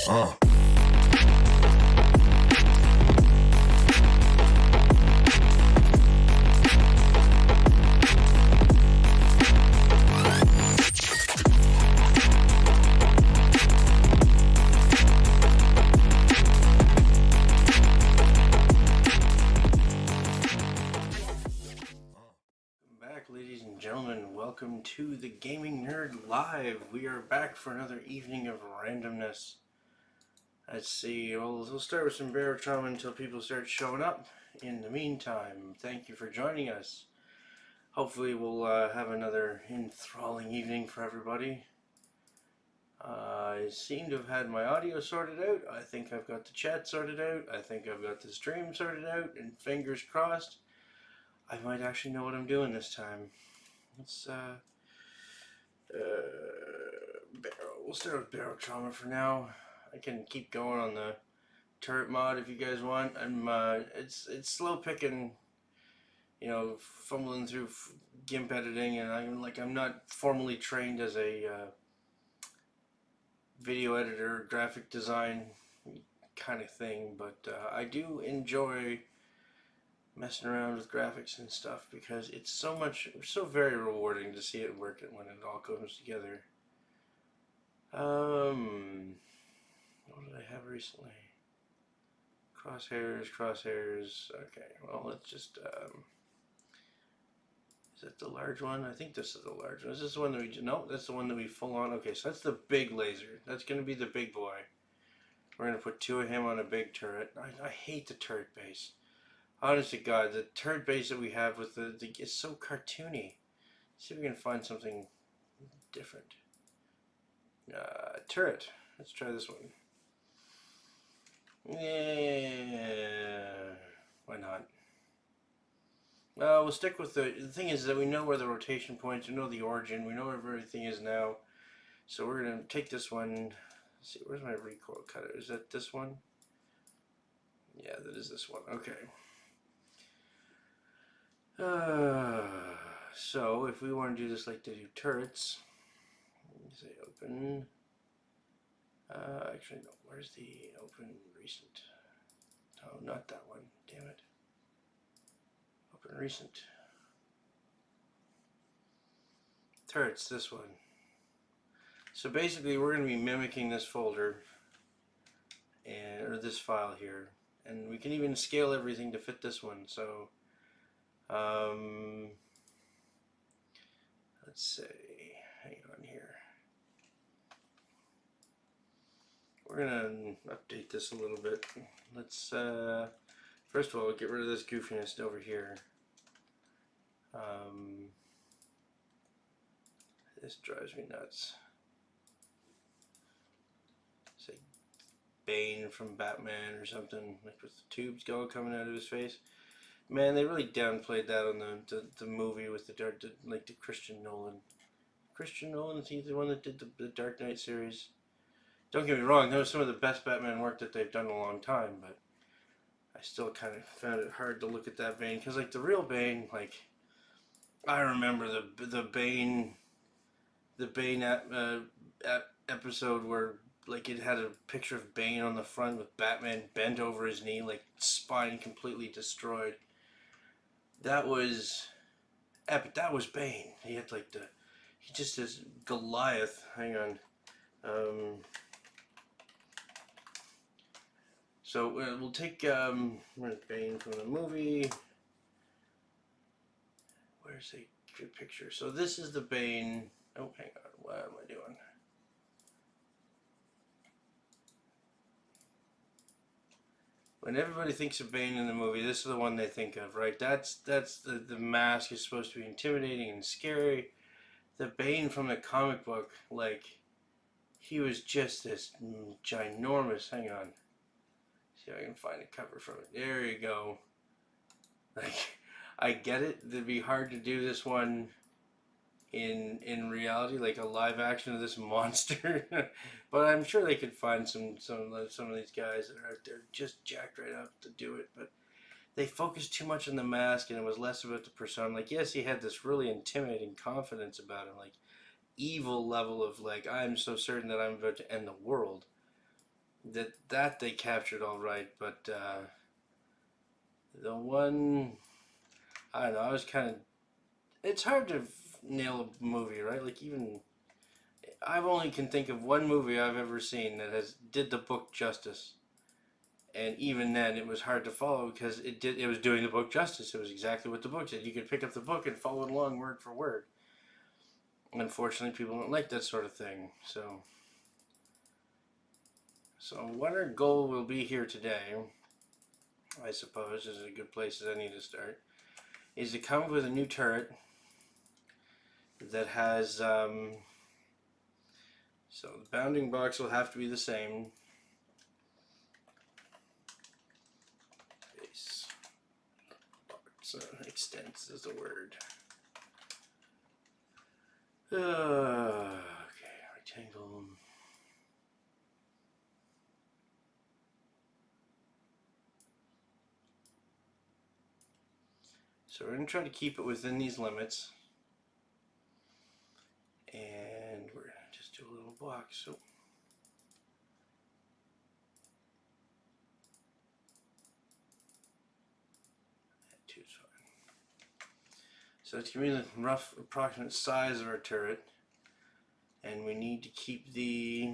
Ladies and gentlemen, welcome to the Gaming Nerd Live. We are back for another evening of randomness. Let's see, we'll start with some barotrauma until people start showing up. In the meantime, thank you for joining us. Hopefully we'll have another enthralling evening for everybody. I seem to have had my audio sorted out. I think I've got the chat sorted out. I think I've got the stream sorted out, and fingers crossed, I might actually know what I'm doing this time. Let's we'll start with barotrauma for now. I can keep going on the turret mod if you guys want. It's slow picking, you know, fumbling through GIMP editing, and I'm not formally trained as a video editor, graphic design kind of thing, but I do enjoy messing around with graphics and stuff because it's so very rewarding to see it work when it all comes together. What did I have recently? Crosshairs. Okay, well, let's just is that the large one? I think this is the large one. Is this the one that we no, that's the one that we full on. Okay, so that's the big laser. That's gonna be the big boy. We're gonna put two of him on a big turret. I hate the turret base. Honest to God, the turret base that we have with the is so cartoony. Let's see if we can find something different. Turret. Let's try this one. Yeah, why not? We'll stick with the thing is that we know where the rotation points, we know the origin, we know where everything is now. So we're gonna take this one. Let's see, where's my recoil cutter? Is that this one? Yeah, that is this one. Okay. So if we want to do this like to do turrets, say open. Actually no, where's the open recent? Oh, not that one, damn it. Open recent. Turrets, this one. So basically we're going to be mimicking this folder, or this file here, and we can even scale everything to fit this one. So let's say, hang on here. We're gonna update this a little bit. Let's first of all get rid of this goofiness over here. This drives me nuts. Say Bane from Batman or something, like with the tubes coming out of his face. Man, they really downplayed that on the movie with the Christian Nolan. Christian Nolan, is he the one that did the Dark Knight series? Don't get me wrong, that was some of the best Batman work that they've done in a long time, but I still kind of found it hard to look at that Bane, because like the real Bane, like I remember the Bane episode where like it had a picture of Bane on the front with Batman bent over his knee, like spine completely destroyed. That was epic. That was Bane. He had like he just has Goliath. Hang on. So we'll take where's Bane from the movie? Where's a good picture? So this is the Bane. Oh, hang on. What am I doing? When everybody thinks of Bane in the movie, this is the one they think of, right? That's the mask is supposed to be intimidating and scary. The Bane from the comic book, like, he was just this ginormous. Hang on. See if I can find a cover from it. There you go. Like, I get it. It'd be hard to do this one in reality, like a live action of this monster. But I'm sure they could find some of these guys that are out there just jacked right up to do it. But they focused too much on the mask, and it was less about the persona. Like, yes, he had this really intimidating confidence about him, like evil level of like, I'm so certain that I'm about to end the world. that they captured all right, but the one, I don't know, I was kind of, it's hard to nail a movie, right? Like, even I've only can think of one movie I've ever seen that has did the book justice, and even then it was hard to follow because it was doing the book justice. It was exactly what the book said. You could pick up the book and follow it along word for word. Unfortunately, people don't like that sort of thing. So what our goal will be here today, I suppose, is a good place as any to start, is to come up with a new turret that has, so the bounding box will have to be the same. Base box, extents is the word. Okay, rectangle. So we're going to try to keep it within these limits. And we're going to just do a little block. So that too is fine. So let's give me the rough approximate size of our turret. And we need to keep the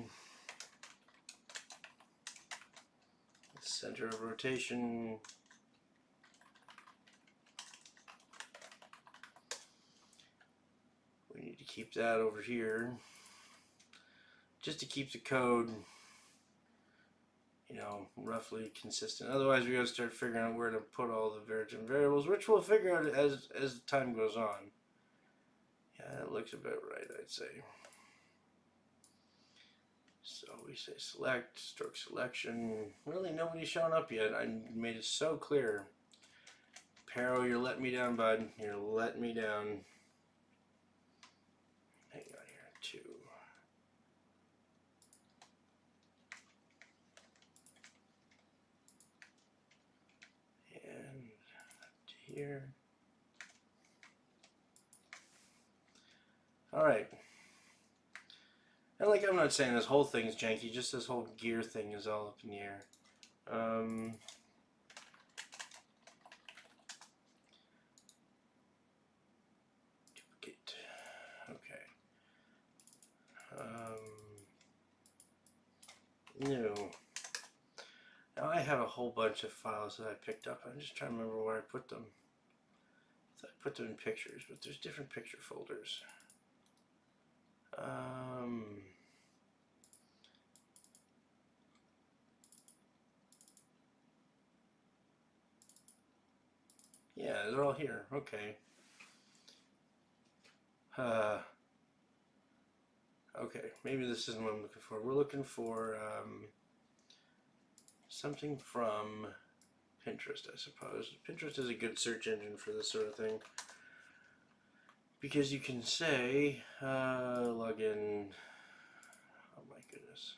center of rotation we need to keep that over here just to keep the code, you know, roughly consistent. Otherwise we gotta start figuring out where to put all the variables, which we'll figure out as time goes on. Yeah, that looks about right, I'd say. So we say select, stroke selection. Really nobody's shown up yet. I made it so clear. Paro, you're letting me down, bud. You're letting me down. Hang on here, 2. And to here. Alright. And like, I'm not saying this whole thing is janky, just this whole gear thing is all up in the air. Duplicate. Okay. New. Now I have a whole bunch of files that I picked up. I'm just trying to remember where I put them. I put them in pictures, but there's different picture folders. Yeah, they're all here. Okay. Okay, maybe this isn't what I'm looking for. We're looking for something from Pinterest, I suppose. Pinterest is a good search engine for this sort of thing. Because you can say, log in. Oh my goodness.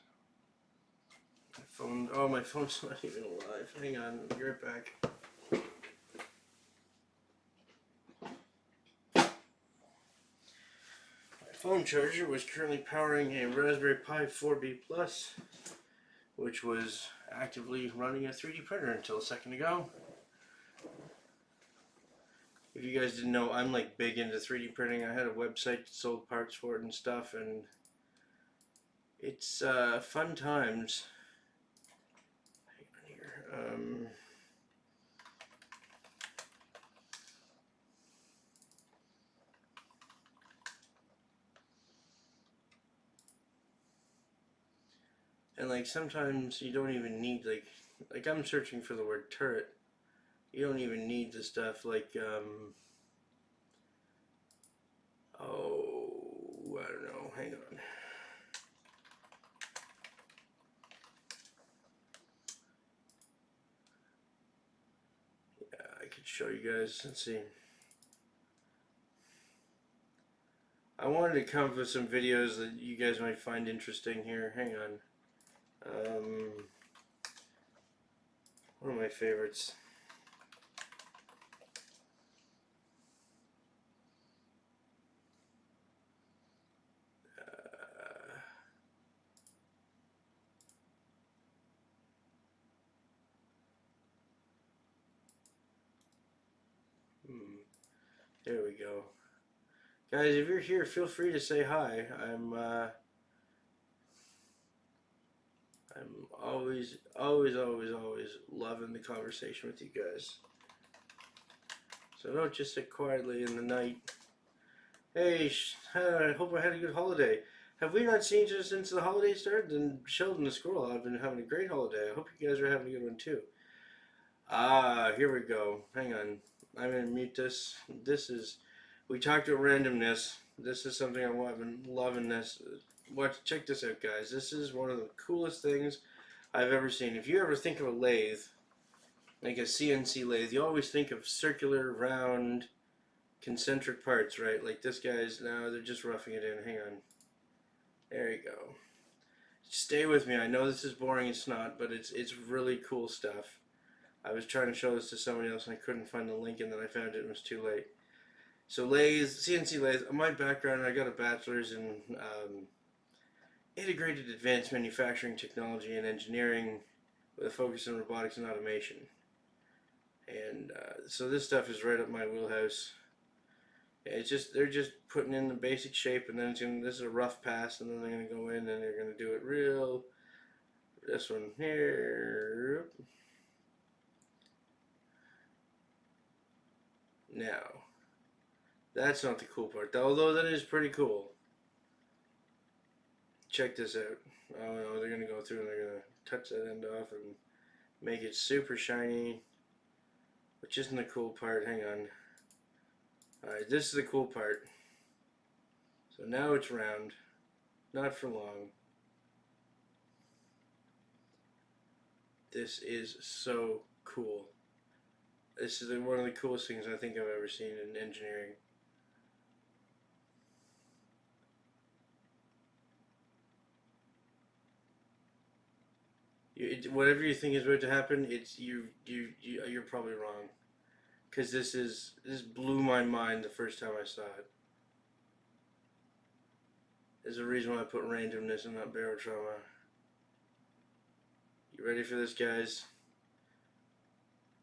My phone, oh, my phone's not even alive. Hang on, I'll be right back. My phone charger was currently powering a Raspberry Pi 4B Plus, which was actively running a 3D printer until a second ago. If you guys didn't know, I'm like big into 3D printing. I had a website that sold parts for it and stuff, and it's fun times. Hang on here. And like sometimes you don't even need like I'm searching for the word turret. You don't even need the stuff like oh, I don't know, hang on. Yeah, I could show you guys. Let's see. I wanted to come up with some videos that you guys might find interesting here. Hang on. One of my favorites. There we go. Guys, if you're here, feel free to say hi. I'm always loving the conversation with you guys. So don't just sit quietly in the night. Hey, I hope I had a good holiday. Have we not seen each other since the holiday started? And Sheldon the squirrel, I've been having a great holiday. I hope you guys are having a good one too. Ah, here we go. Hang on. I'm gonna mute this. We talked about randomness. This is something I've been loving this. Check this out, guys. This is one of the coolest things I've ever seen. If you ever think of a lathe, like a CNC lathe, you always think of circular, round, concentric parts, right? Like this guy's now, they're just roughing it in. Hang on. There you go. Stay with me. I know this is boring, it's not, but it's really cool stuff. I was trying to show this to somebody else and I couldn't find the link, and then I found it and it was too late. So lathes, CNC lathes. My background, I got a bachelor's in integrated advanced manufacturing technology and engineering with a focus on robotics and automation. And so this stuff is right up my wheelhouse. Yeah, they're just putting in the basic shape, and then this is a rough pass, and then they're gonna go in and they're gonna do it real. This one here. Now, that's not the cool part, although that is pretty cool. Check this out. Oh no, they're gonna go through and they're gonna touch that end off and make it super shiny, which isn't the cool part. Hang on. Alright, this is the cool part. So now it's round. Not for long. This is so cool. This is one of the coolest things I think I've ever seen in engineering. Whatever you think is about to happen, you're probably wrong. Because this blew my mind the first time I saw it. There's a reason why I put randomness and not barotrauma. You ready for this, guys?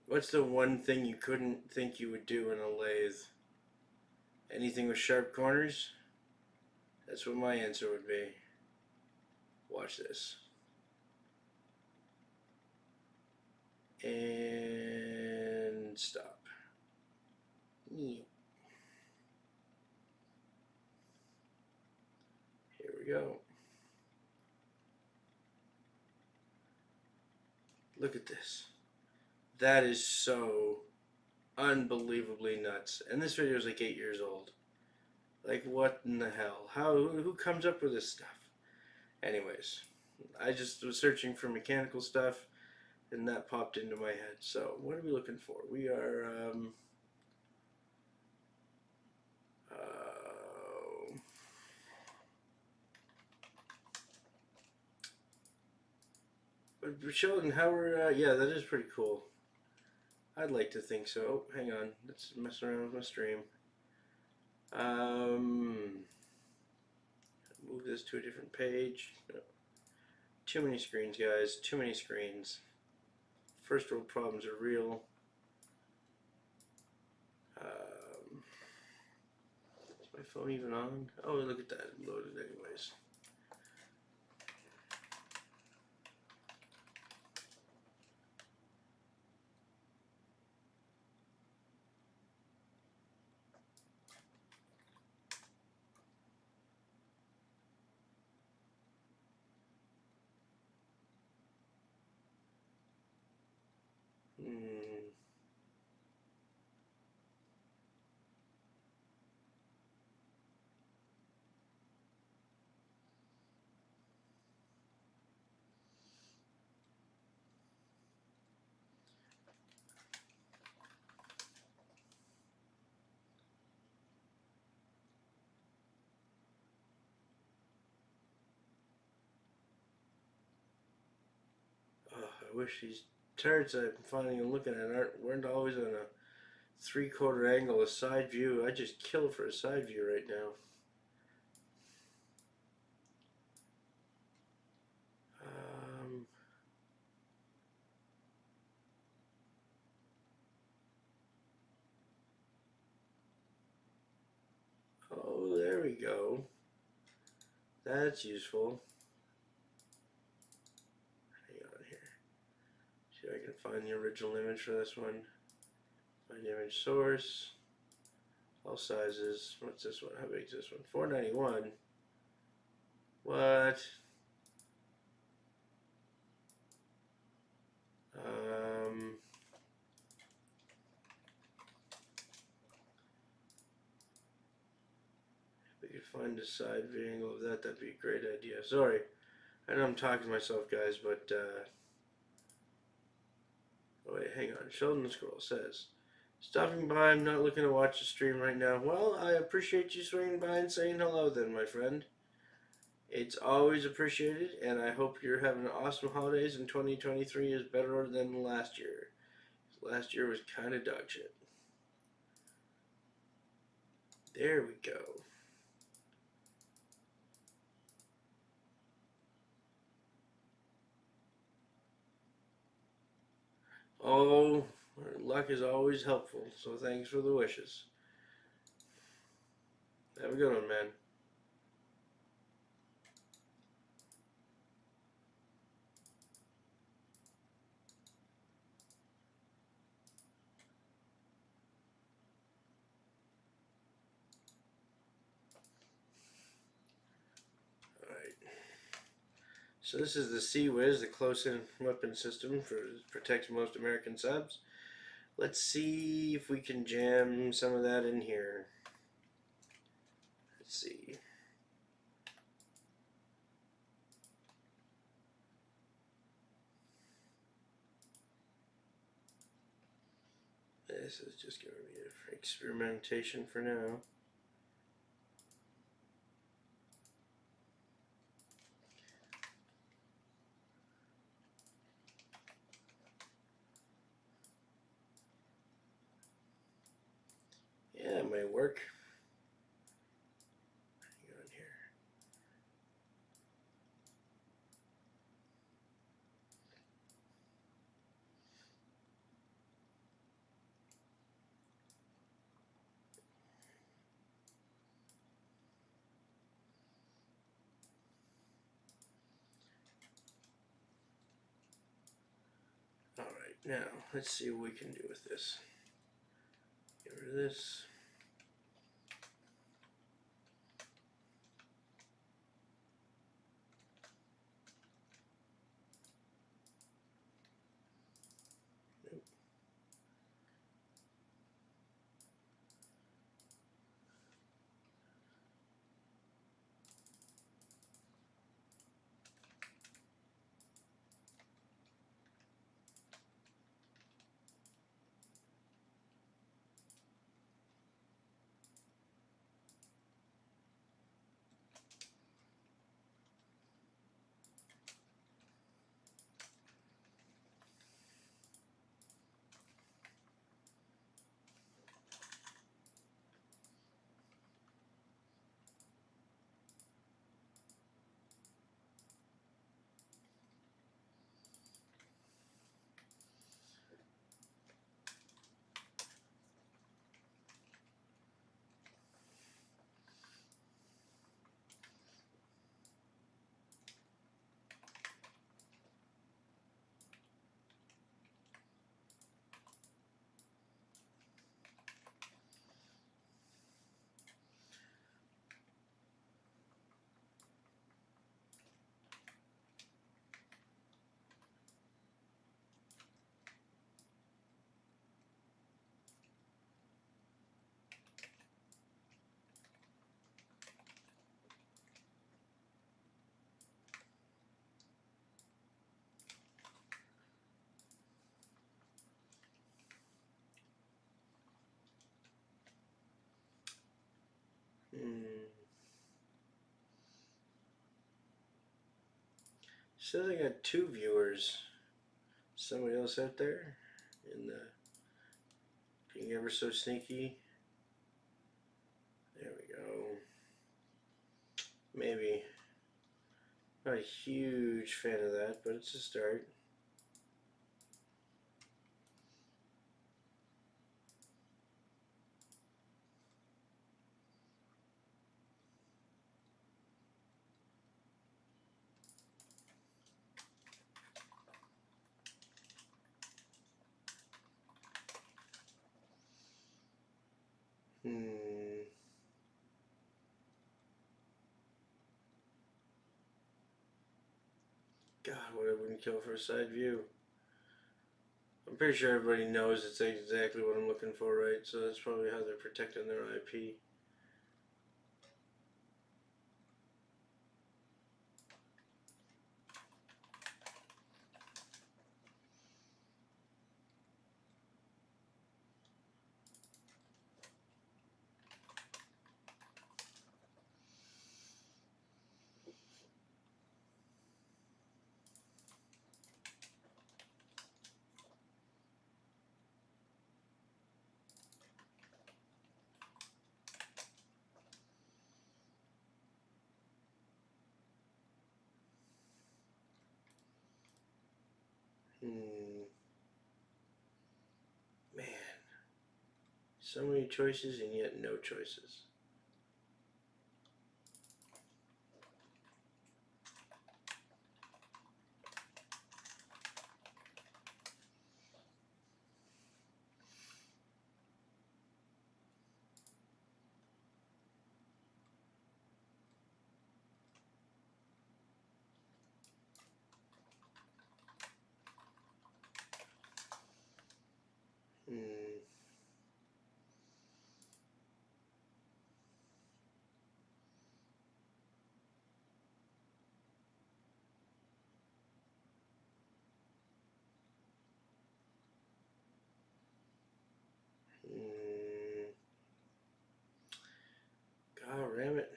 What's the one thing you couldn't think you would do in a lathe? Anything with sharp corners? That's what my answer would be. Watch this. And stop. Here we go. Look at this. That is so unbelievably nuts. And this video is like 8 years old. Like, what in the hell? Who comes up with this stuff? Anyways, I just was searching for mechanical stuff, and that popped into my head. So, what are we looking for? We are, Sheldon, how are, yeah, that is pretty cool. I'd like to think so. Oh, hang on. Let's mess around with my stream. Move this to a different page. No. Too many screens, guys. Too many screens. First world problems are real. Is my phone even on? Oh, look at that. It loaded anyways. I wish these turrets I'm finding and looking at weren't always on a 3/4 angle, a side view. I just kill for a side view right now. we go. That's useful. Hang on here. See if I can find the original image for this one. Find image source. All sizes. What's this one? How big is this one? 491. What? If we could find a side view angle of that, that'd be a great idea. Sorry, I know I'm talking to myself, guys, but oh wait, hang on. Sheldon Scroll says, stopping by, I'm not looking to watch the stream right now. Well, I appreciate you swinging by and saying hello then, my friend. It's always appreciated, and I hope you're having awesome holidays and 2023 is better than last year. Last year was kind of dog shit. There we go. Oh, luck is always helpful, so thanks for the wishes. Have a good one, man. Alright. So this is the Sea-Wiz, the close-in weapon system protects most American subs. Let's see if we can jam some of that in here. Let's see. This is just going to be an experimentation for now. Yeah, it might work. Hang on here. Alright, now let's see what we can do with this. Get rid of this. Says I got 2 viewers. Somebody else out there in the being ever so sneaky. There we go. Maybe. Not a huge fan of that, but it's a start. God, what I wouldn't kill for a side view. I'm pretty sure everybody knows it's exactly what I'm looking for, right? So that's probably how they're protecting their IP. Man. So many choices and yet no choices. God damn it.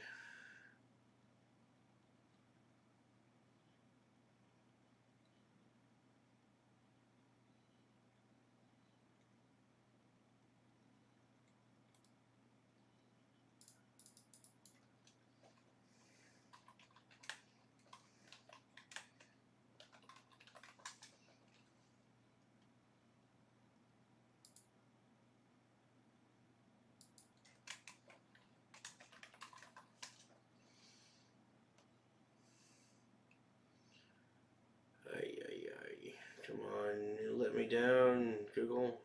Ay, ay, ay. Come on, you let me down, Google.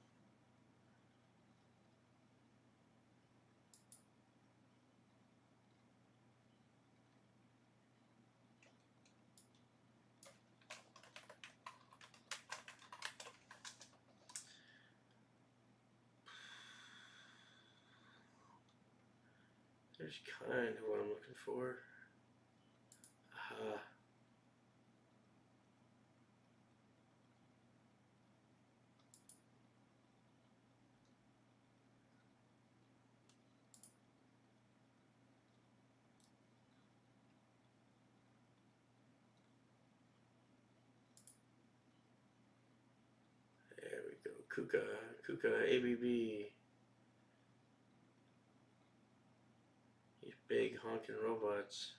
There's kind of what I'm looking for. Aha. There we go. Kuka, ABB. These big honking robots.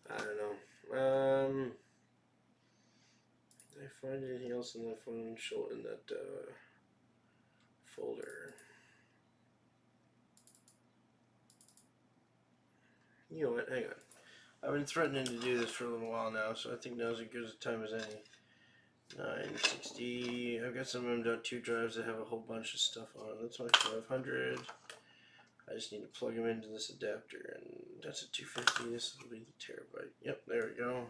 I don't know. Did I find anything else in that phone in that folder? You know what? Hang on. I've been threatening to do this for a little while now, so I think now's as good a time as any. 960. I've got some M.2 drives that have a whole bunch of stuff on. That's my 500. I just need to plug them into this adapter, and that's a 250. This will be the terabyte. Yep, there we go.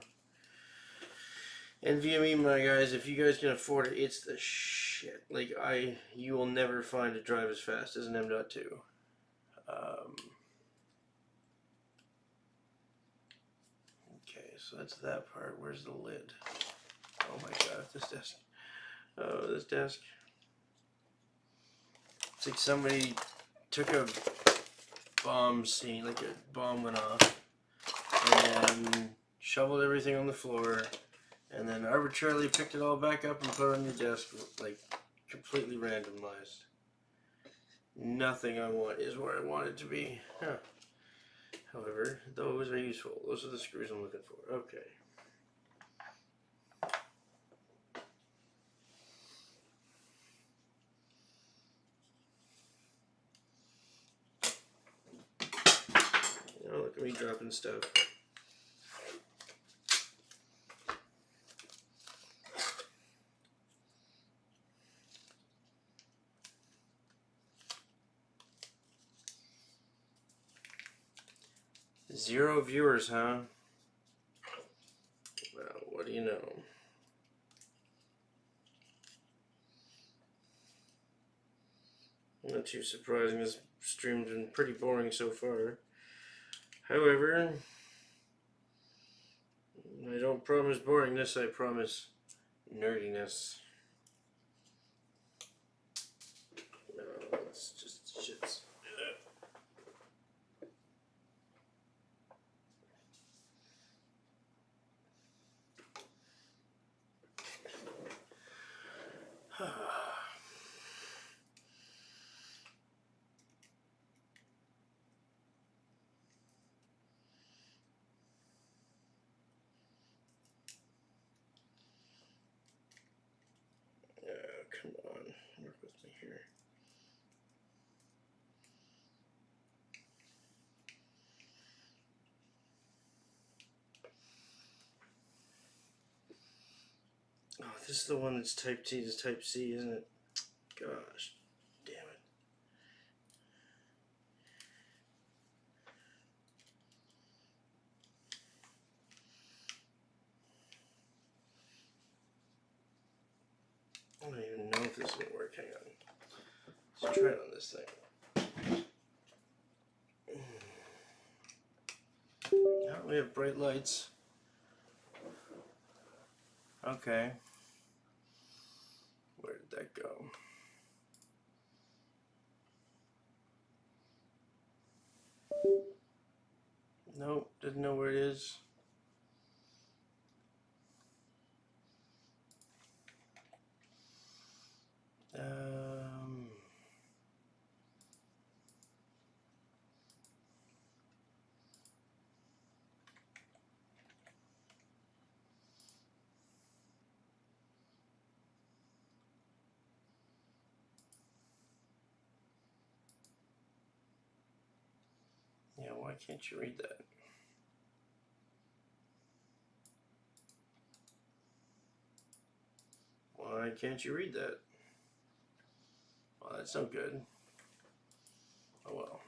NVMe, my guys, if you guys can afford it, it's the shit. Like, you will never find a drive as fast as an M.2. Okay, so that's that part. Where's the lid? Oh my god, this desk. Oh, this desk. It's like somebody took a bomb scene, like a bomb went off, and then shoveled everything on the floor, and then arbitrarily picked it all back up and put it on your desk, like completely randomized. Nothing I want is where I want it to be. Huh. However, those are useful. Those are the screws I'm looking for. Okay. Oh, look at me dropping stuff. Zero viewers, huh? Well, what do you know? Not too surprising. This stream's been pretty boring so far. However, I don't promise boringness, I promise nerdiness. No, it's just shits. Come on, work with me here. Oh, this is the one that's type T to type C, isn't it? Gosh, damn it. I don't even know if this is going to work. Hang on. Let's try it on this thing. Oh, we have bright lights. Okay. Where did that go? Nope, didn't know where it is. Yeah, why can't you read that? Why can't you read that? Well, that's no good. Oh well.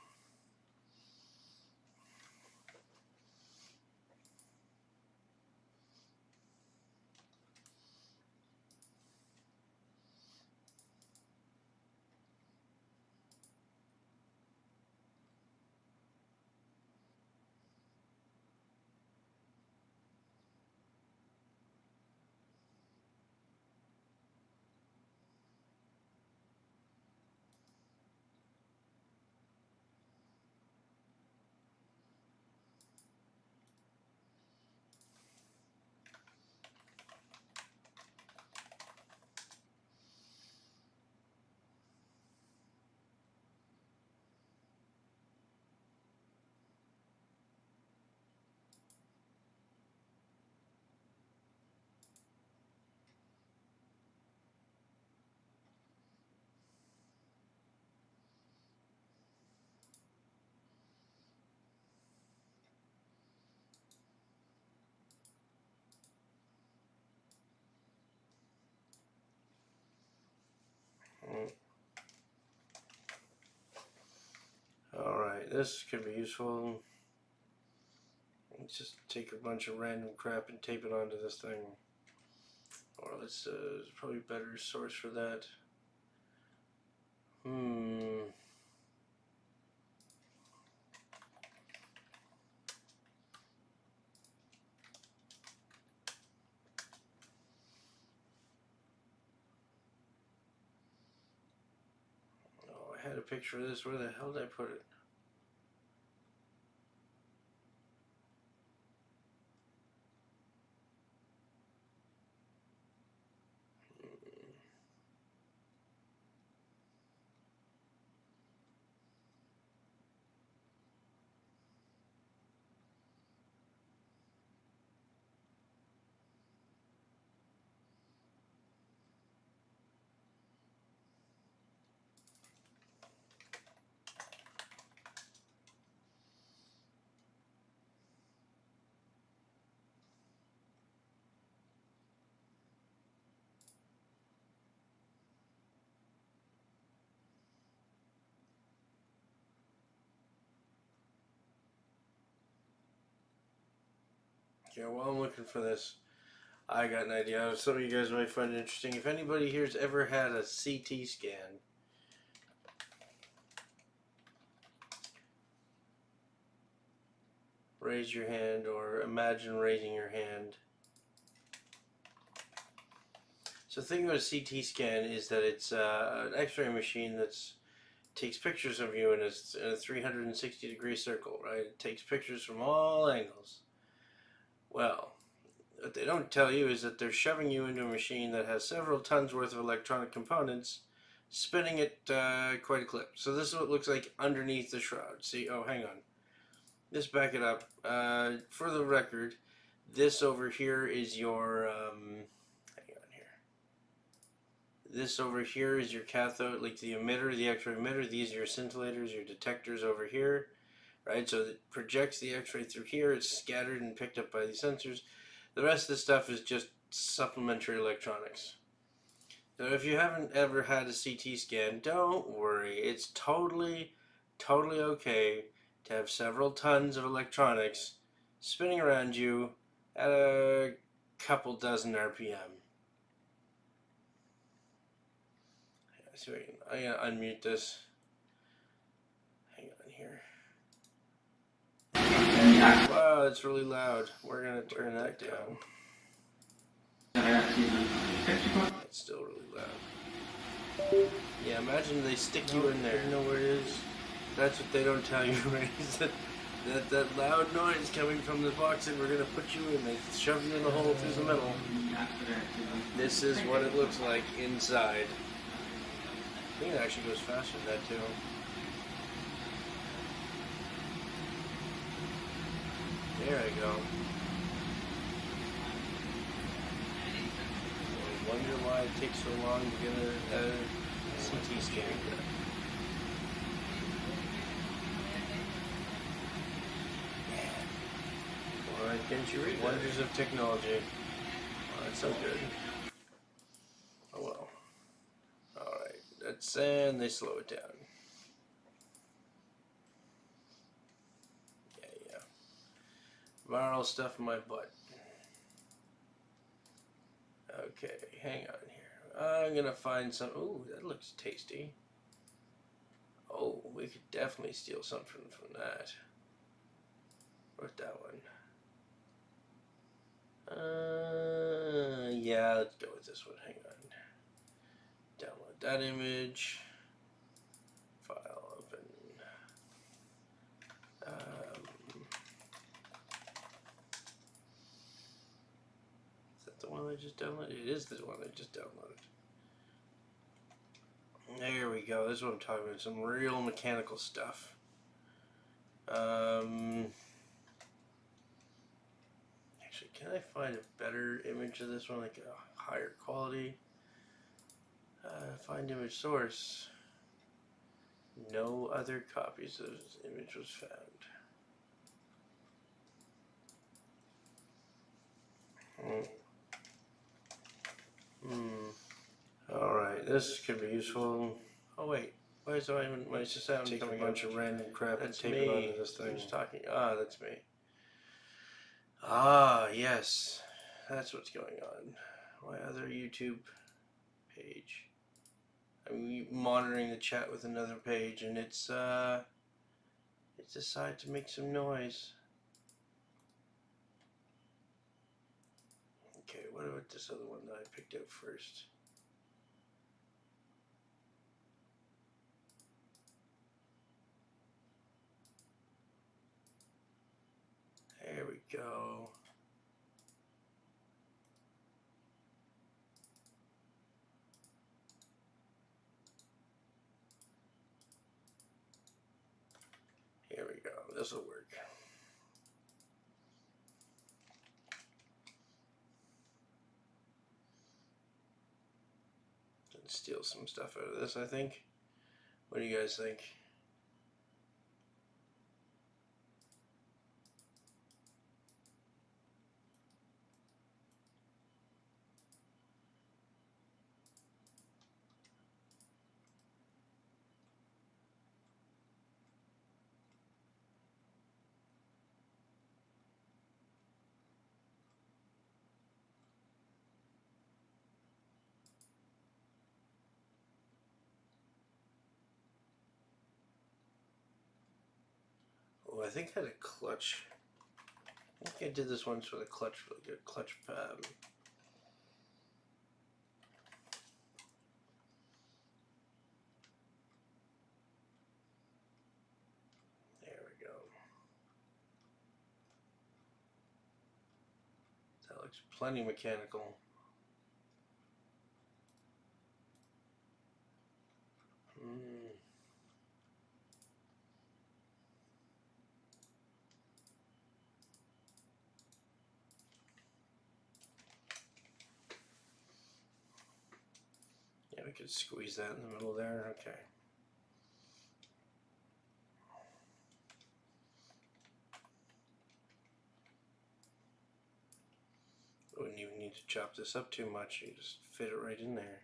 Alright, this could be useful. Let's just take a bunch of random crap and tape it onto this thing. Or let's, there's probably a better source for that. Oh, I had a picture of this. Where the hell did I put it? Okay, while I'm looking for this, I got an idea. Some of you guys might find it interesting. If anybody here's ever had a CT scan, raise your hand or imagine raising your hand. So the thing about a CT scan is that it's an X-ray machine that takes pictures of you in a 360-degree circle, right? It takes pictures from all angles. Well, what they don't tell you is that they're shoving you into a machine that has several tons worth of electronic components, spinning at quite a clip. So this is what it looks like underneath the shroud. See, oh, hang on. Just back it up. For the record, this over here is your, hang on here. This over here is your cathode, like the emitter, the X-ray emitter. These are your scintillators, your detectors over here, right? So it projects the X-ray through here. It's scattered and picked up by these sensors. The rest of the stuff is just supplementary electronics. So if you haven't ever had a CT scan, don't worry. It's totally okay to have several tons of electronics spinning around you at a couple dozen RPM. So I'm going to unmute this. Hang on here. Wow, that's really loud. We're going to turn that down. It's still really loud. Yeah, imagine they stick you in there. You know where it is? That's what they don't tell you, right? Is that loud noise coming from the box that we're going to put you in. They shove you in the hole through the middle. This is what it looks like inside. I think it actually goes faster than that, too. There I go. I wonder why it takes so long to get a CT scan. Why can't you read Wonders of technology. Oh, that's so good. Oh well. Alright, and they slow it down. Yeah. Viral stuff in my butt. Okay, hang on here. I'm gonna find some. Ooh, that looks tasty. Oh, we could definitely steal something from that. Where's that one? Yeah, let's go with this one. Hang on. Download that image. File open. Is that the one I just downloaded? It is the one I just downloaded. There we go. This is what I'm talking about. Some real mechanical stuff. Actually, can I find a better image of this one, like a higher quality? Find image source. No other copies of this image was found. Alright, this could be useful. Oh wait, why is my sound Take coming a bunch up? of random crap That's and tape it me. onto this thing. Who's talking? Ah, that's me. Ah, yes. That's what's going on. My other YouTube page. I'm monitoring the chat with another page, and it's decided to make some noise. Okay, what about this other one that I picked out first? There we go. Here we go. This will work. Let's steal some stuff out of this, I think. What do you guys think? I think I had a clutch. I think I did this once with a clutch, really good clutch pad. There we go. That looks plenty mechanical. Yeah, we could squeeze that in the middle there. Okay. Wouldn't even need to chop this up too much. You just fit it right in there.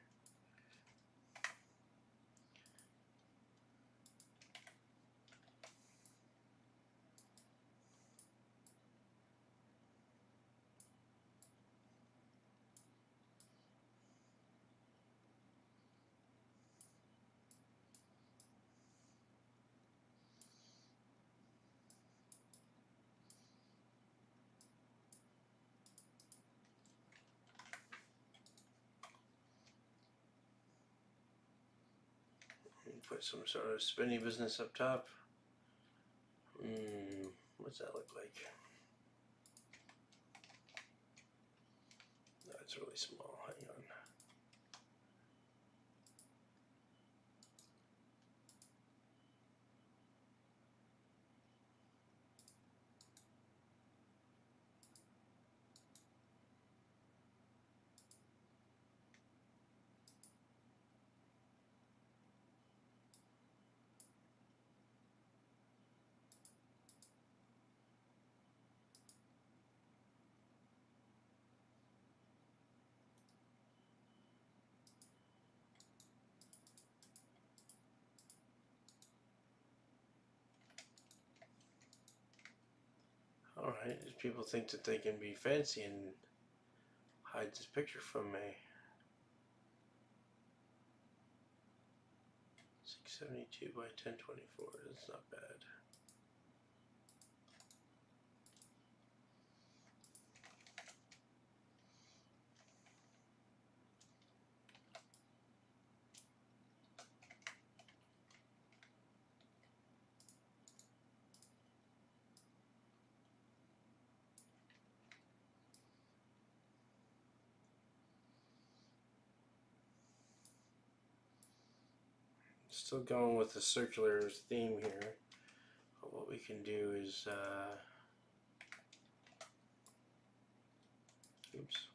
Put some sort of spinny business up top. What's that look like? No, it's really small. Hang on. Alright, people think that they can be fancy and hide this picture from me. 672 by 1024, that's not bad. Still going with the circular theme here. But what we can do is, oops.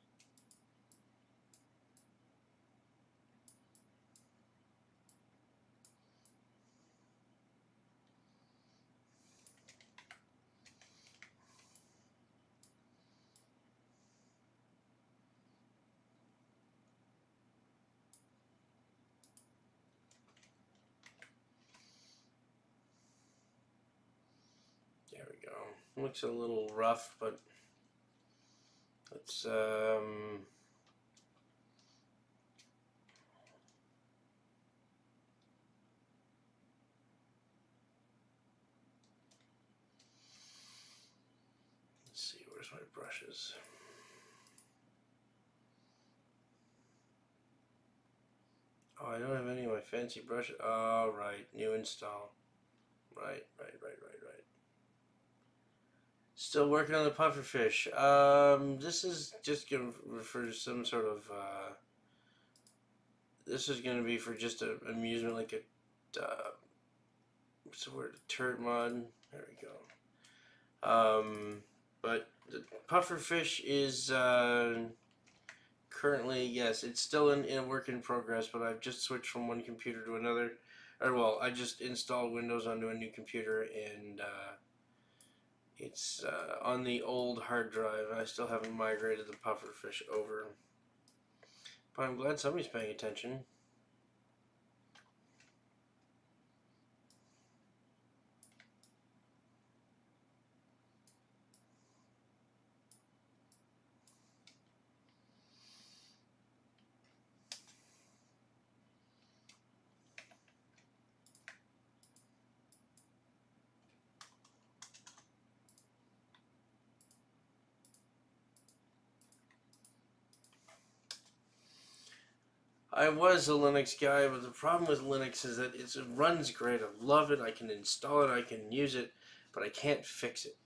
There we go. Looks a little rough, but let's see, where's my brushes? Oh, I don't have any of my fancy brushes. Oh, right, new install. Right. Still working on the pufferfish. This is just gonna for some sort of this is gonna be for just an amusement, like a what's the word? A turret mod. There we go. But the pufferfish is currently, yes, it's still in a work in progress. But I've just switched from one computer to another. Or well, I just installed Windows onto a new computer and. It's on the old hard drive. I still haven't migrated the pufferfish over. But I'm glad somebody's paying attention. I was a Linux guy, but the problem with Linux is that it runs great. I love it. I can install it. I can use it, but I can't fix it.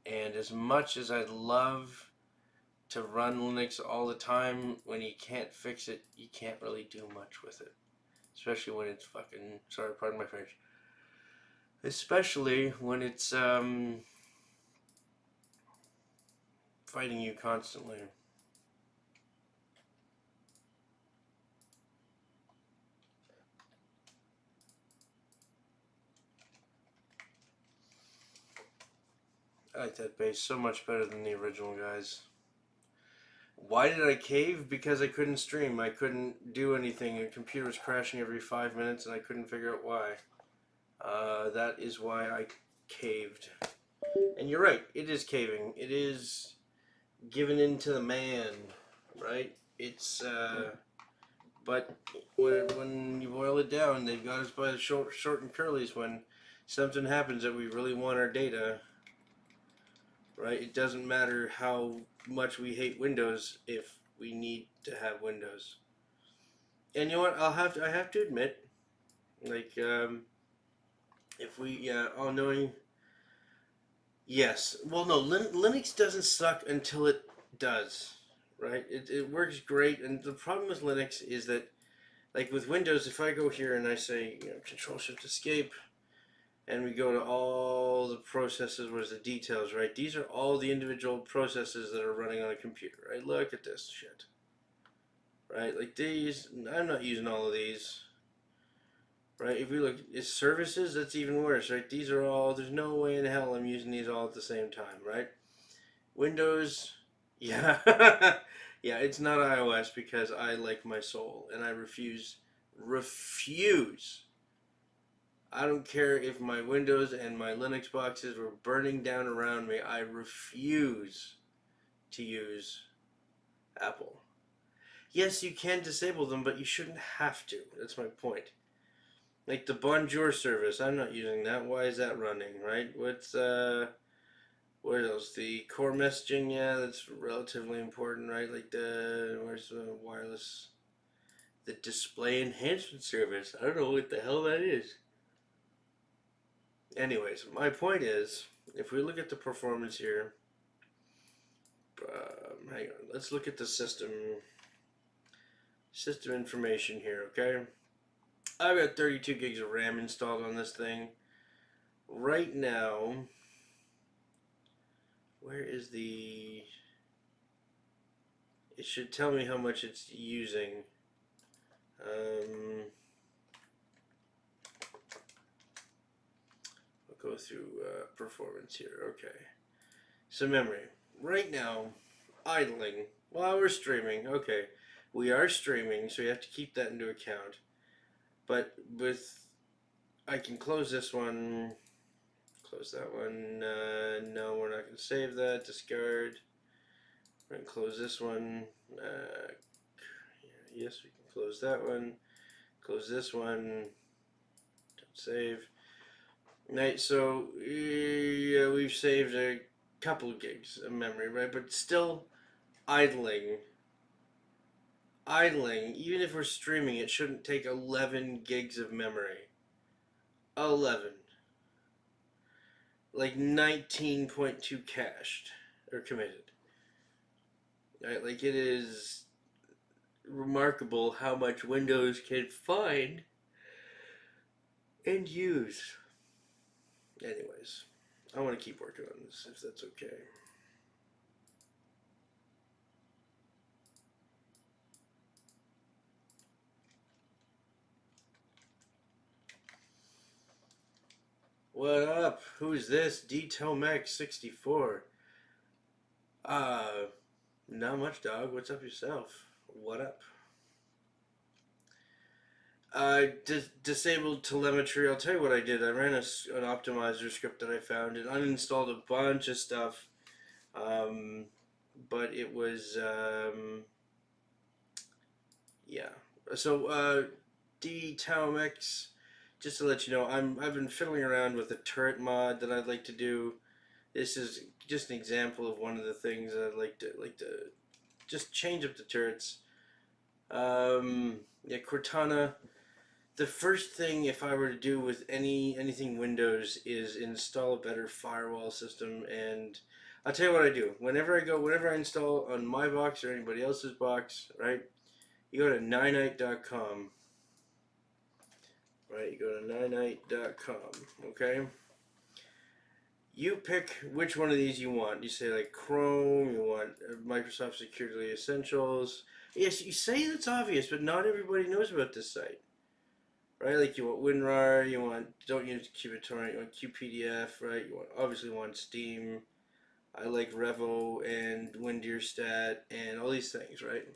And as much as I'd love to run Linux all the time, when you can't fix it, you can't really do much with it. Especially when it's fucking, sorry, pardon my French. Especially when it's fighting you constantly. I like that bass so much better than the original, guys. Why did I cave? Because I couldn't stream. I couldn't do anything. The computer was crashing every 5 minutes and I couldn't figure out why. That is why I caved. And you're right, it is caving. It is giving in to the man, right? It's, but when you boil it down, they've got us by the short and curlies when something happens that we really want our data, right? It doesn't matter how much we hate Windows if we need to have Windows. And you know what? I have to admit, like, if we, all knowing, yes. Well, no, Linux doesn't suck until it does, right? It works great, and the problem with Linux is that, like with Windows, if I go here and I say, Control Shift Escape, and we go to all the processes, where's the details, right? These are all the individual processes that are running on a computer, right? Look at this shit, right? Like these, I'm not using all of these, right? If we look at services, that's even worse, right? These are all, there's no way in hell I'm using these all at the same time, right? Windows, yeah. Yeah, it's not iOS because I like my soul and I refuse. I don't care if my Windows and my Linux boxes were burning down around me. I refuse to use Apple. Yes, you can disable them, but you shouldn't have to. That's my point. Like the Bonjour service, I'm not using that. Why is that running, right? What else? The core messaging, yeah, that's relatively important, right? Like where's the wireless, the display enhancement service. I don't know what the hell that is. Anyways, my point is, if we look at the performance here, hang on, let's look at the system information here, okay? I've got 32 gigs of RAM installed on this thing. Right now, where is the... It should tell me how much it's using. I'll go through performance here, okay. So memory. Right now, idling, while we're streaming, okay. We are streaming, so you have to keep that into account. But I can close this one, close that one, no, we're not going to save that, discard. We're going to close this one, yes, we can close that one, close this one, don't save. Right, so yeah, we've saved a couple of gigs of memory, right, but still idling, even if we're streaming, it shouldn't take 11 gigs of memory. 11. Like 19.2 cached or committed. Right? Like it is remarkable how much Windows can find and use. Anyways, I want to keep working on this if that's okay. What up? Who's this? DTomex64. Not much, dog. What's up yourself? What up? Disabled telemetry. I'll tell you what I did. I ran an optimizer script that I found and uninstalled a bunch of stuff. But it was, yeah. So, DTomex, just to let you know, I've been fiddling around with a turret mod that I'd like to do. This is just an example of one of the things I'd like to just change up the turrets. Yeah, Cortana. The first thing, if I were to do with anything Windows, is install a better firewall system. And I'll tell you what I do. Whenever I install on my box or anybody else's box, right? You go to ninite.com, right? You go to ninite.com, okay? You pick which one of these you want. You say like Chrome, you want Microsoft Security Essentials. Yes, you say that's obvious, but not everybody knows about this site. Right, like you want WinRAR, you want don't use QBitTorrent, you want QPDF, right? You obviously want Steam. I like Revo and WinDearStat and all these things, right?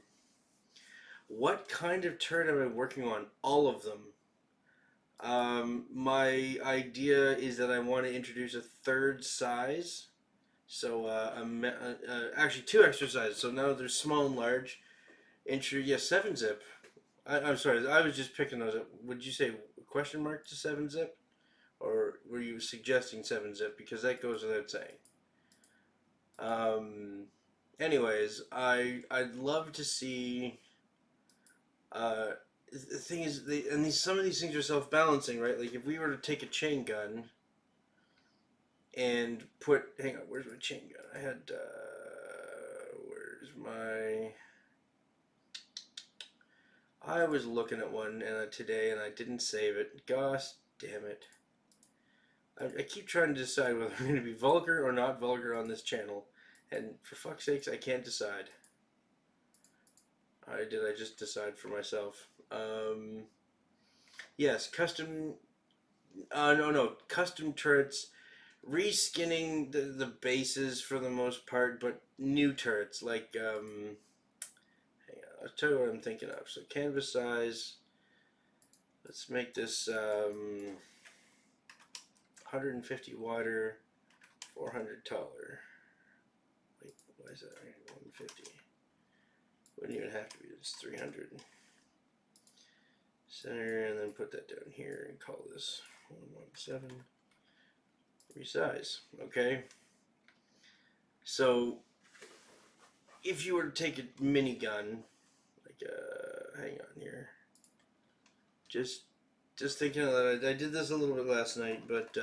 What kind of turret am I working on? All of them. My idea is that I want to introduce a third size. So actually two extra sizes. So now there's small and large. Yeah, 7-zip. I'm sorry, I was just picking those up. Would you say question mark to 7-zip? Or were you suggesting 7-zip? Because that goes without saying. Um, anyways, I'd love to see. The thing is, some of these things are self balancing, right? Like if we were to take a chain gun and put, hang on, where's my chain gun? I had, where's my? I was looking at one today and I didn't save it. Gosh damn it! I keep trying to decide whether I'm going to be vulgar or not vulgar on this channel, and for fuck's sakes, I can't decide. I just decide for myself? Yes, custom. No, custom turrets, reskinning the bases for the most part, but new turrets like hang on, I'll tell you what I'm thinking of. So canvas size. Let's make this 150 wider, 400 taller. Wait, why is that 150? Wouldn't even have to be. It's 300. Center, and then put that down here and call this 117. Resize. Okay. So if you were to take a minigun, like hang on here, just thinking of that. I did this a little bit last night, but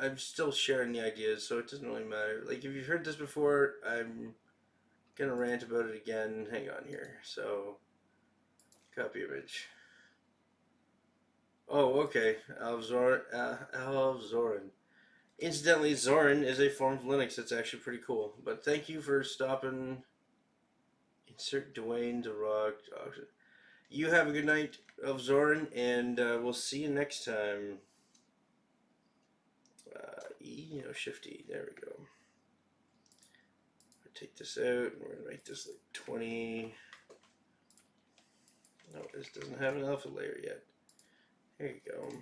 I'm still sharing the ideas, so it doesn't really matter. Like if you've heard this before, I'm gonna rant about it again. Hang on here. So copy image. Oh, okay. Alvzorin. Incidentally, Zorin is a form of Linux that's actually pretty cool. But thank you for stopping. Insert Dwayne the Rock. You have a good night of Zorin, and we'll see you next time. Shift E. There we go. Take this out, and we're going to make this like 20. No, this doesn't have an alpha layer yet. There you go.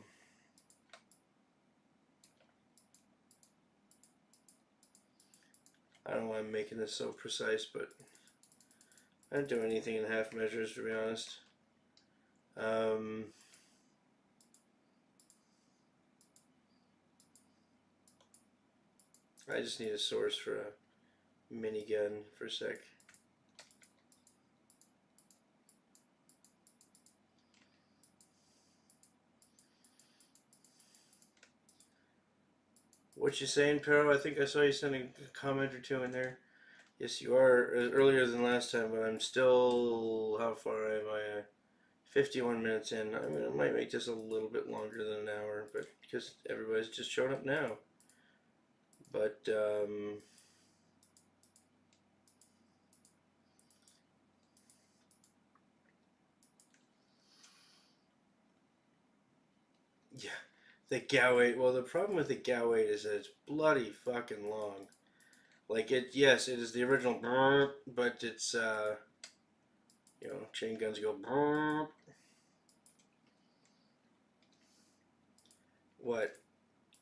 I don't know why I'm making this so precise, but I don't do anything in half measures, to be honest. I just need a source for a minigun for a sec. What you saying, Pero? I think I saw you sending a comment or two in there. Yes, you are earlier than last time, but I'm still. How far am I? 51 minutes in. I mean, I might make this a little bit longer than an hour, but because everybody's just showing up now. But yeah, the GAW 8. Well, the problem with the GAW 8 is that it's bloody fucking long. Like it, yes, it is the original, but it's chain guns go. What?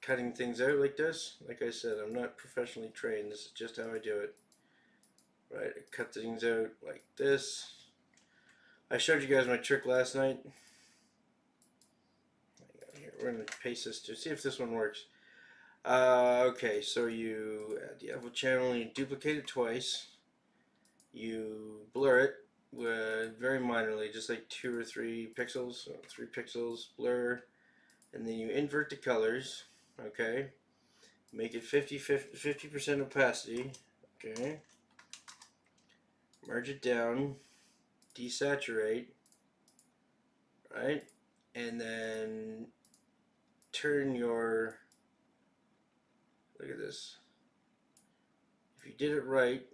Cutting things out like this? Like I said, I'm not professionally trained. This is just how I do it. Right, I cut things out like this. I showed you guys my trick last night. Here, we're going to paste this to see if this one works. Okay, so you add the alpha channel and you duplicate it twice. you blur it with very minorly, just like 2 or 3 pixels, so 3 pixels blur, and then you invert the colors. Okay, make it 50% opacity. Okay, merge it down, desaturate, right, and then turn your, look at this. If you did it right,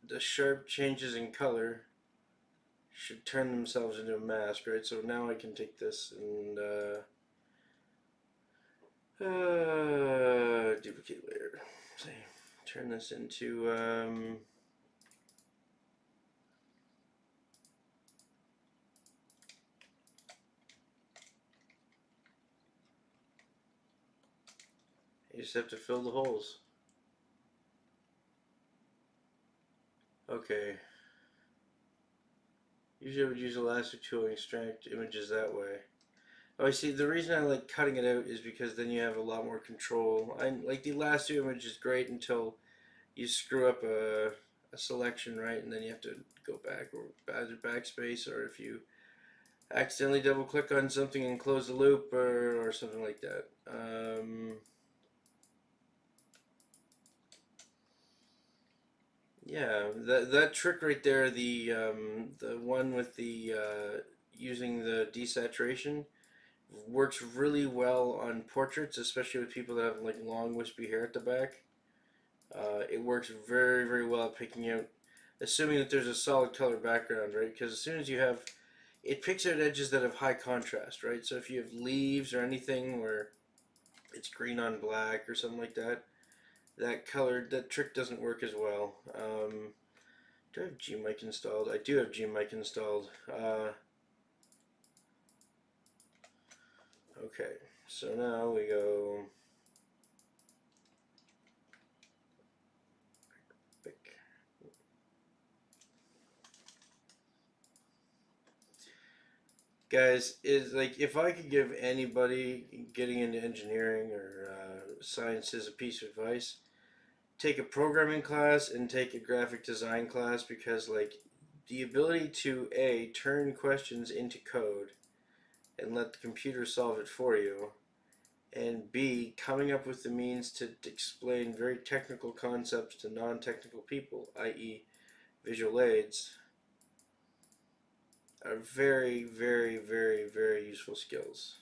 the sharp changes in color should turn themselves into a mask, right? So now I can take this and duplicate layer. Say, turn this into you just have to fill the holes. Okay. Usually I would use elastic tool and extract images that way. Oh, I see. The reason I like cutting it out is because then you have a lot more control. I like the elastic image is great until you screw up a selection, right, and then you have to go back or either backspace, or if you accidentally double click on something and close the loop, or something like that. Yeah, that trick right there, the one with the using the desaturation, works really well on portraits, especially with people that have like long wispy hair at the back. It works very, very well at picking out, assuming that there's a solid color background, right? Because as soon as you have, it picks out edges that have high contrast, right? So if you have leaves or anything where it's green on black or something like that, that trick doesn't work as well. Do I have Gmic installed? I do have Gmic installed. Okay, so now we go. Pick. Guys, is like if I could give anybody getting into engineering or sciences a piece of advice, take a programming class and take a graphic design class, because like the ability to A, turn questions into code and let the computer solve it for you, and B, coming up with the means to explain very technical concepts to non-technical people, i.e. visual aids, are very, very, very, very useful skills.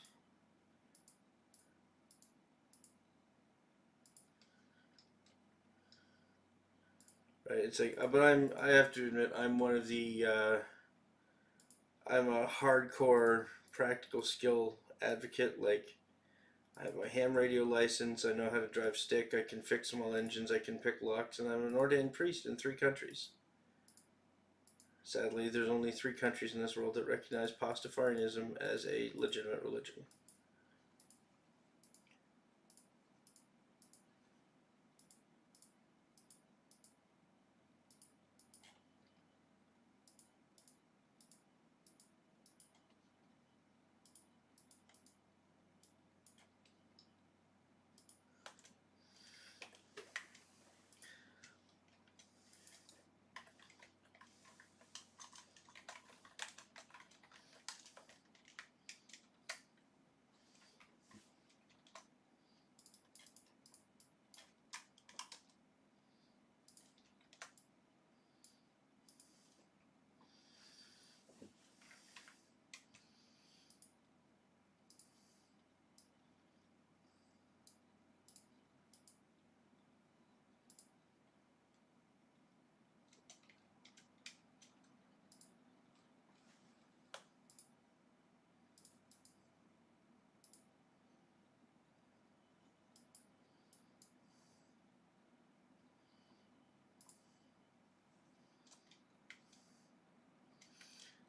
Right? It's like, but I have to admit, I'm one of the, I'm a hardcore practical skill advocate. Like, I have my ham radio license, I know how to drive stick, I can fix small engines, I can pick locks, and I'm an ordained priest in 3 countries. Sadly, there's only 3 countries in this world that recognize Pastafarianism as a legitimate religion.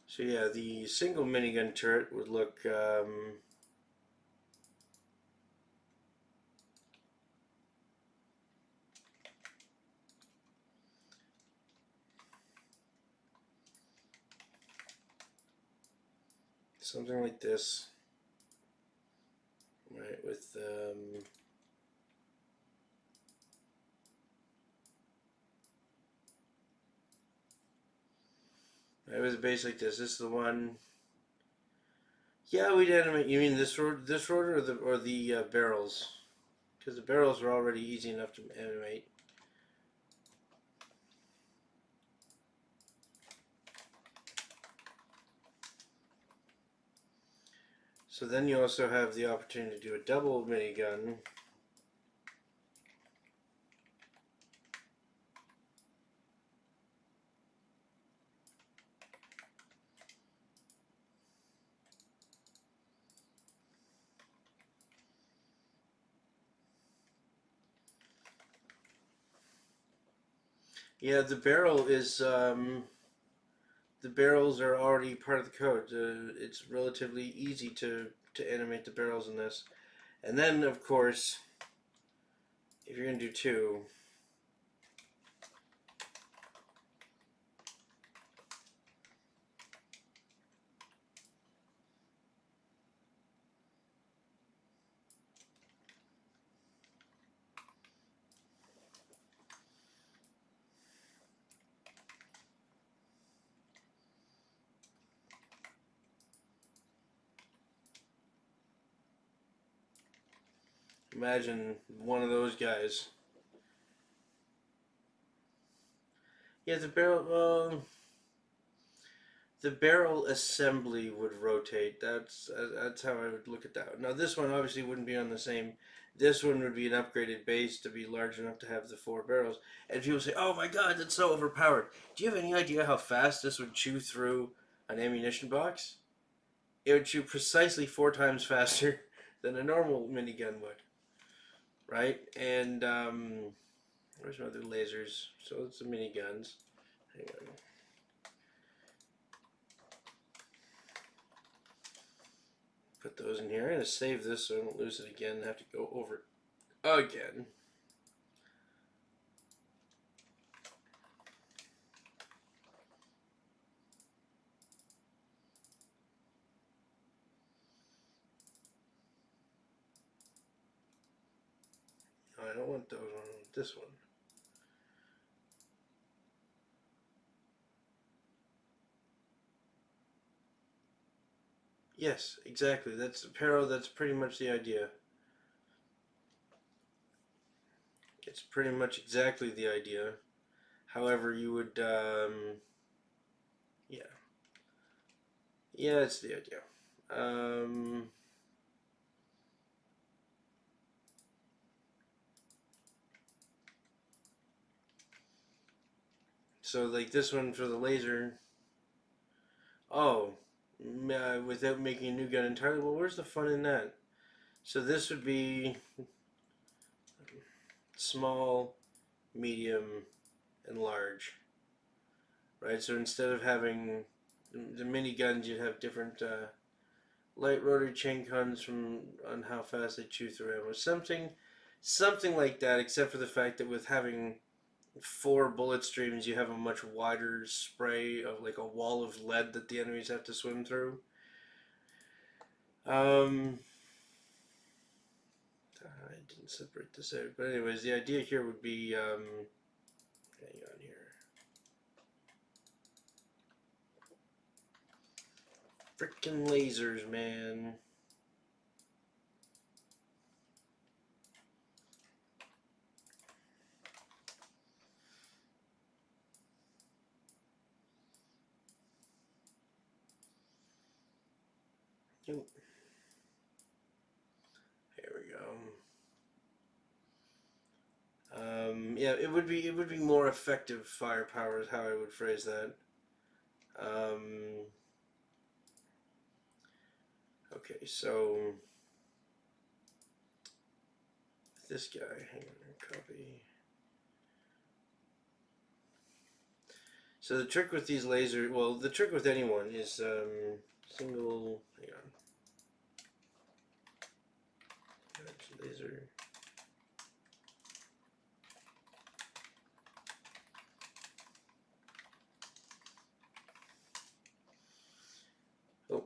So yeah, the single minigun turret would look something like this, right? With It was a base like this. This is the one. Yeah, we'd animate. You mean this rotor, or the barrels? Because the barrels are already easy enough to animate. So then you also have the opportunity to do a double minigun. Yeah, the barrels are already part of the code. It's relatively easy to animate the barrels in this. And then, of course, if you're going to do two, imagine one of those guys. Yeah, the barrel assembly would rotate. That's how I would look at that. Now this one obviously wouldn't be on the same. This one would be an upgraded base to be large enough to have the 4 barrels. And people say, "Oh my God, that's so overpowered." Do you have any idea how fast this would chew through an ammunition box? It would chew precisely 4 times faster than a normal minigun would, right? And where's my other lasers? So it's the miniguns. Hang on. Put those in here. I'm going to save this so I don't lose it again and have to go over it again. No, I don't want those. I want this one. Yes, exactly. That's Pero. That's pretty much the idea. It's pretty much exactly the idea. However, you would, yeah, yeah, it's the idea. So like this one for the laser. Oh, without making a new gun entirely. Well, where's the fun in that? So this would be small, medium, and large, right? So instead of having the miniguns, you'd have different light rotary chain guns from on how fast they chew through ammo. Something like that. Except for the fact that with having 4 bullet streams, you have a much wider spray of like a wall of lead that the enemies have to swim through. I didn't separate this out, but anyways, the idea here would be hang on here. Frickin' lasers, man. Here we go. Yeah, it would be more effective firepower is how I would phrase that. Okay, so this guy, hang on, copy. So the trick with these lasers, well, the trick with anyone is single. Hang on. Laser. Oh.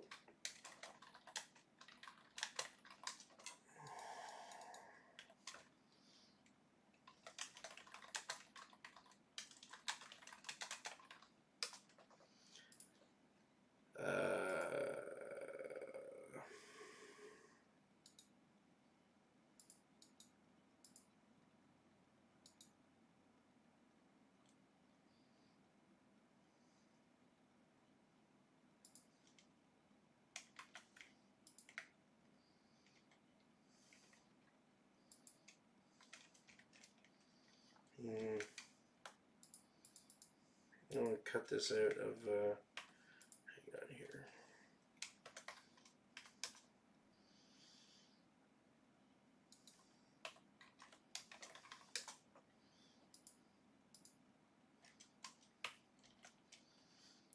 Mm. I'm going to cut this out of, hang on here.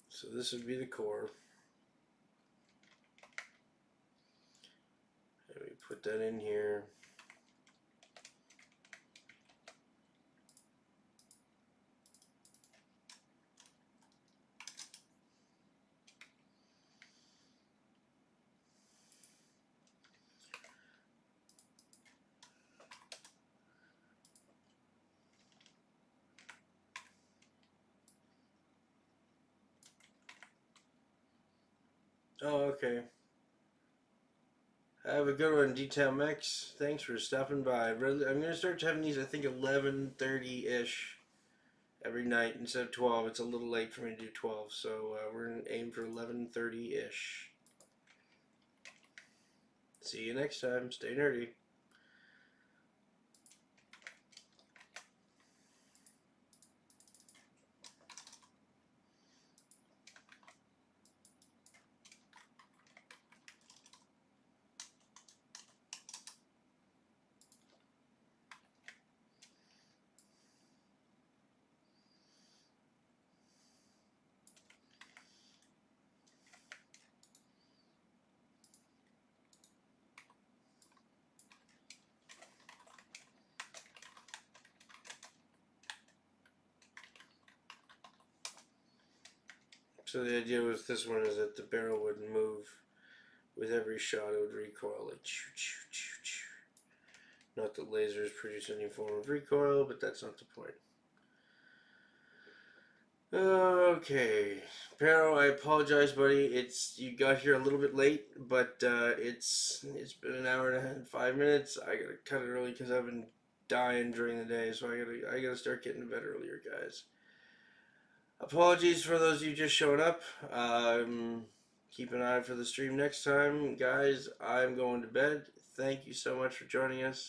So this would be the core. And we put that in here. Oh, okay. Have a good one, D-Town Max. Thanks for stopping by. I'm going to start having these, I think, 11:30-ish every night instead of 12. It's a little late for me to do 12, so we're going to aim for 11:30-ish. See you next time. Stay nerdy. So the idea with this one is that the barrel would move with every shot. It would recoil like choo choo choo choo. Not that lasers produce any form of recoil, but that's not the point. Okay, Pero, I apologize, buddy. You got here a little bit late, but it's been an hour and 5 minutes. I gotta cut it early because I've been dying during the day, so I gotta start getting to bed earlier, guys. Apologies for those of you just showing up. Keep an eye out for the stream next time, guys. I'm going to bed. Thank you so much for joining us.